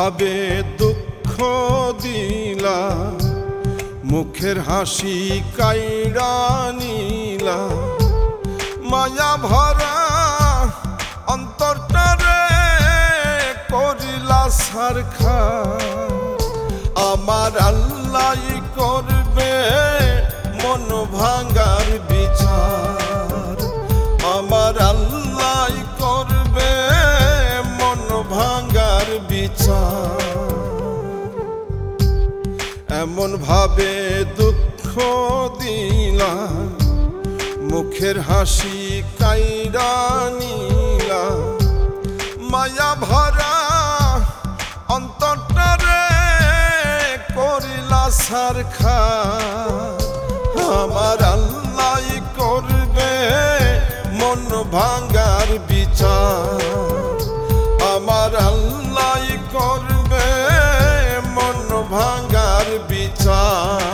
ভাবে দুঃখ দিলা, মুখের হাসি কাইড়া নিলা, মায়া ভরা অন্তরটারে করিলা ছারখার। আমার আল্লাহ করবে মন ভাঙার বিচার, আমার আল্লাহ করবে মন ভাঙার বিচার। এমন ভাবে দুঃখ দিলা, মুখের হাসি কাইড়া নিলা, মায়া ভরা অন্তরটারে করিলা ছারখার। আমার আল্লাহ করবে মন ভাঙার বিচার, আমার আল্লাহ করবে মন ভাঙার বিচার।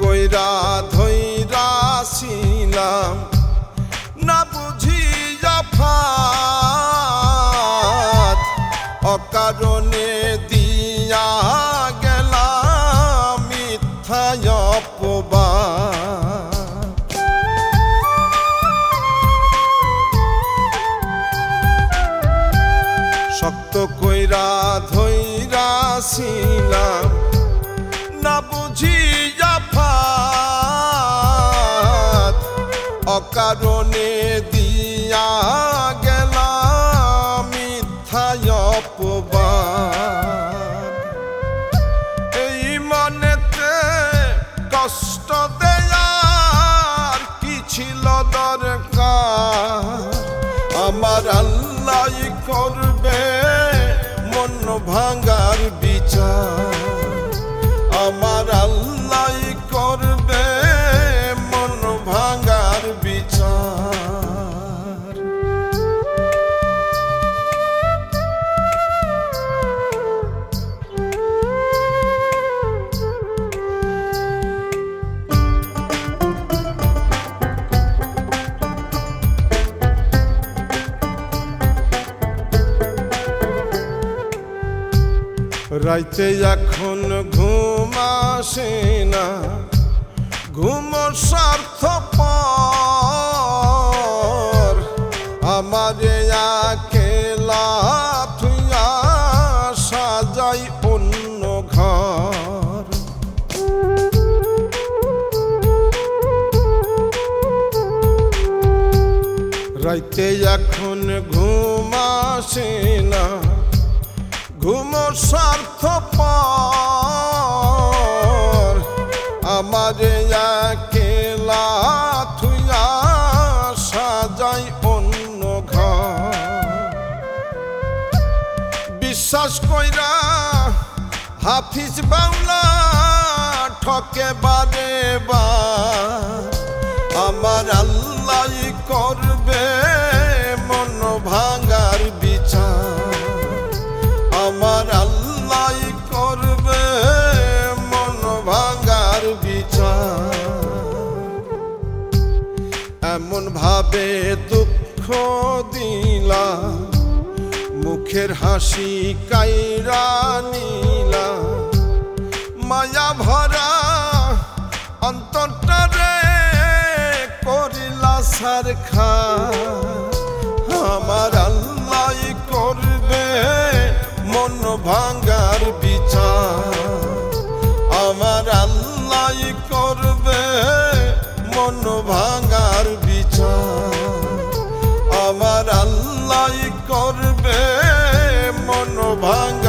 কইরা ধইরা ছিলাম না বুঝিয়া ফাঁদ, অকারণে দিয়া গেলাম মিথ্যা অপবাদ। শক্ত কইরা ধইরা ছিলাম না বুঝিয়া ফাঁদ, অকারণে দিয়া গেলাম মিথ্যা অপবাদ। এই মনেতে কষ্ট দেয়ার কি ছিল দরকার, আমার আল্লাহ করবে মন ভাঙার বিচার, আমার আল্লাহ করবে মন ভাঙার বিচার। রাইতে এখন ঘুম আসে না, ঘুম স্বার্থপর, আমারে একলা থুইয়া সাজাই অন্য ঘর। রাইতে এখন ঘুম আসে না, ঘুম স্বার্থপর, আমারে একলা থুইয়া সাজাই অন্য ঘর। বিশ্বাস কইরা হাফিজ বাউলা ঠকে বারে বার, আমার আল্লাহ করবে মন ভাঙার বিচার, আমার আল্লাহ করবে মন ভাঙার বিচার। এমন ভাবে দুঃখ দিলা, মুখের হাসি কাইড়া নিলা, মায়া ভরা অন্তরটারে করিলা ছারখার। আমার আল্লাহ করবে মন ভাঙার বিচার, আমার আল্লাহ করবে মন ভাঙার বিচার, আমার আল্লাহ করবে মন ভাঙার